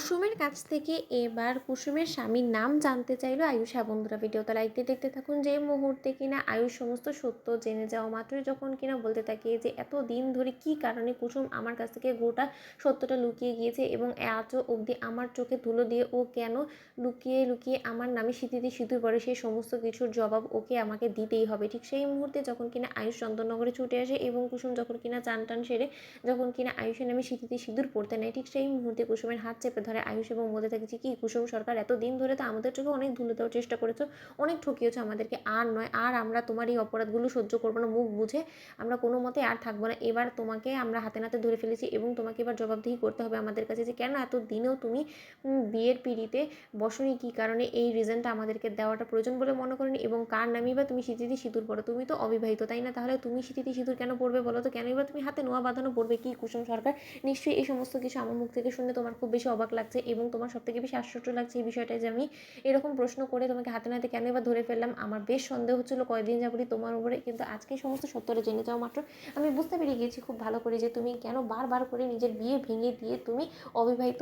কুসুমের কাছ থেকে এবার কুসুমের স্বামীর নাম জানতে চাইলো আয়ুষ। হ্যাঁ বন্ধুরা, ভিডিওটা লাইক দিয়ে দেখতে থাকুন। যে মুহূর্তে কিনা আয়ুষ সমস্ত সত্য জেনে যাওয়া মাত্রই যখন কিনা বলতে থাকে যে এত দিন ধরে কি কারণে কুসুম আমার কাছ থেকে গোটা সত্যটা লুকিয়ে গিয়েছে এবং আজও অবধি আমার চোখে ধুলো দিয়ে ও কেন লুকিয়ে লুকিয়ে আমার নামে সিঁথিতে সিঁদুর পড়ে, সেই সমস্ত কিছুর জবাব ওকে আমাকে দিতেই হবে। ঠিক সেই মুহূর্তে যখন কিনা আয়ুষ চন্দননগরে ছুটে আসে এবং কুসুম যখন কিনা চান টান সেরে যখন কিনা আয়ুষের নামে সিঁথিতে সিঁদুর পড়তে নেয়, ঠিক সেই মুহূর্তে কুসুমের হাত চেপে ধরে আয়ুষ এবং বলতে থাকে যে কি কুসুম সরকার, এতদিন ধরে তো আমাদের চোখে অনেক ধুলো দেওয়ার চেষ্টা করেছো, অনেক ঠকিয়েছো আমাদেরকে, আর নয়, আর আমরা তোমার এই অপরাধগুলো সহ্য করবো না, মুখ বুঝে আমরা কোনো মতে আর থাকবো না। এবার তোমাকে আমরা হাতে নাতে ধরে ফেলেছি এবং তোমাকে এবার জবাবদিহি করতে হবে আমাদের কাছে যে কেন এত দিনেও তুমি বিয়ের পিড়িতে বসনি, কী কারণে, এই রিজনটা আমাদেরকে দেওয়াটা প্রয়োজন বলে মনে করেনি এবং কার নামেই বা তুমি সিঁথিতে সিঁদুর পড়ো? তুমি তো অবিবাহিত, তাই না? তাহলে তুমি সিঁথিতে সিঁদুর কেন পড়বে বলো তো? কেনই বা তুমি হাতে নোয়া বাঁধানো পড়বে? কি কুসুম সরকার, নিশ্চয়ই এই সমস্ত কিছু আমার মুখ থেকে শুনে তোমার খুব বেশি অবাক লাগছে এবং তোমার সবথেকে বেশি আশ্চর্য লাগছে এই বিষয়টাই যে আমি এরকম প্রশ্ন করে তোমাকে হাতে নাতে কেন এবার ধরে ফেললাম। আমার বেশ সন্দেহ হচ্ছিলো কয়েকদিন যাবতই তোমার উপরে, কিন্তু আজকে সমস্ত সত্যটা জেনে যাওয়া মাত্র আমি বুঝতে পেরে গিয়েছি খুব ভালো করে যে তুমি কেন বারবার করে নিজের বিয়ে ভেঙে দিয়ে তুমি অবিবাহিত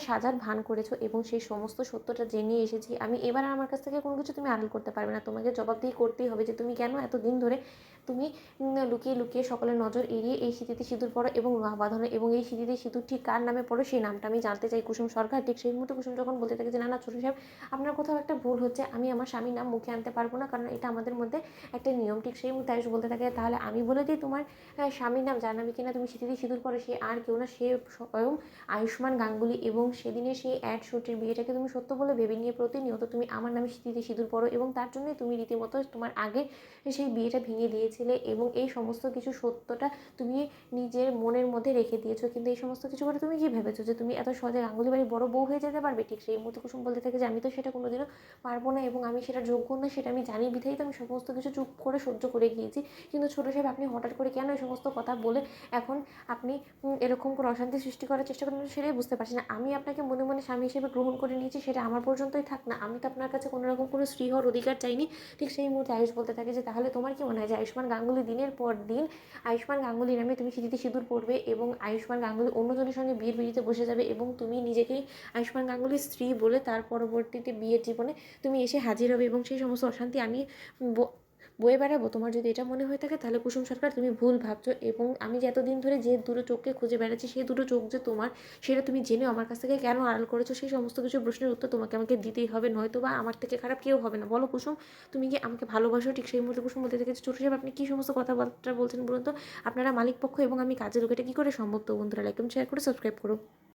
সাজার ভান করেছো এবং সেই সমস্ত সত্যটা জেনে এসেছি আমি। এবার আমার কাছ থেকে কোনো কিছু তুমি আড়াল করতে পারবে না, তোমাকে জবাবদিহি করতেই হবে যে তুমি কেন এতদিন ধরে তুমি লুকিয়ে লুকিয়ে সকলের নজর এড়িয়ে এই সিঁথিতে সিঁদুর পড়ো এবং নোয়া বাঁধানো এবং এই সিঁথিতে সিঁদুর ঠিক কার নামে পড়ো সেই নামটা আমি জানতে চাই কুসুম সরকার। ঠিক সেই মুহূর্তে কুসুম যখন বলতে থাকে যে না না ছোটো সাহেব, আপনার কোথাও একটা ভুল হচ্ছে, আমি আমার স্বামীর নাম মুখে আনতে পারবো না, কারণ এটা আমাদের মধ্যে একটা নিয়ম। ঠিক সেই মুহূর্তে আয়ুষ বলতে থাকে তাহলে আমি বলে দিই তোমার স্বামীর নাম, যার নামে কিনা তুমি সিঁথিতে সিঁদুর পড়ো সে আর কেউ না, সে স্বয়ং আয়ুষ্মান গাঙ্গুলি এবং সেদিনে সেই অ্যাড শুটের বিয়েটাকে তুমি সত্য বলে ভেবে নিয়ে প্রতিনিয়ত তুমি আমার নামে সিঁথিতে সিঁদুর পড়ো এবং তার জন্যই তুমি রীতিমতো তোমার আগে সেই বিয়েটা ভেঙে দিয়েছিলে এবং এই সমস্ত কিছু সত্যটা তুমি নিজের মনের মধ্যে রেখে দিয়েছো। কিন্তু এই সমস্ত কিছু করে তুমি কি ভেবেছো যে তুমি এত সহজে গাঙ্গুলি বাড়ির বড় বউ হয়ে যেতে পারবে? ঠিক সেই মুহূর্তে কুসুম বলতে থাকে যে আমি তো সেটা কোনোদিনও পারবো না এবং আমি সেটা যোগ্য না, সেটা আমি জানি বিধাই তো আমি সমস্ত কিছু চুপ করে সহ্য করে গিয়েছি। কিন্তু ছোটো সাহেব, আপনি হঠাৎ করে কেন এই সমস্ত কথা বলে এখন আপনি এরকম করে অশান্তি সৃষ্টি করার চেষ্টা করেন, সেটাই বুঝতে পারছি না। আমি আপনাকে মনে মনে স্বামী হিসেবে গ্রহণ করে নিয়েছি, সেটা আমার পর্যন্তই থাক না, আমি তো আপনার কাছে কোনো রকম কোনো স্ত্রী হওয়ার অধিকার চাইনি। ঠিক সেই মুহূর্তে আয়ুষ বলতে থাকে যে তাহলে তোমার কি মনে হয় যে আয়ুষ্মান গাঙ্গুলি দিনের পর দিন আয়ুষ্মান গাঙ্গুলি নামে তুমি সিঁথিতে সিঁদুর পড়বে এবং আয়ুষ্মান গাঙ্গুলি অন্যজনের সঙ্গে বিয়ের পিড়িতে বসে যাবে এবং তুমি নিজেকেই আয়ুষ্মান গাঙ্গুলির স্ত্রী বলে তার পরবর্তীতে বিয়ের জীবনে তুমি এসে হাজির হবে এবং সেই সমস্ত অশান্তি আমি বয়ে বেড়াবো? তোমার যদি এটা মনে হয়ে থাকে তাহলে কুসুম সরকার তুমি ভুল ভাবছো এবং আমি যে এতদিন ধরে যে দুটো চোখকে খুঁজে বেড়াচ্ছি সেই দুটো চোখ যে তোমার, সেটা তুমি জেনে আমার কাছ থেকে কেন আড়াল করেছো, সেই সমস্ত কিছু প্রশ্নের উত্তর তোমাকে আমাকে দিতেই হবে, নয়তো বা আমার থেকে খারাপ কেউ হবে না। বলো কুসুম, তুমি কি আমাকে ভালোবাসো? ঠিক সেই মুহূর্তে কুসুম বলতে থেকে ছোটো সাহেব, আপনি কী সমস্ত কথাবার্তা বলছেন বলুন তো? আপনারা মালিক পক্ষ এবং আমি কাজের লোক, এটা কী করে সম্ভব? তো বন্ধুরা লাইক এবং শেয়ার করে সাবস্ক্রাইব করো।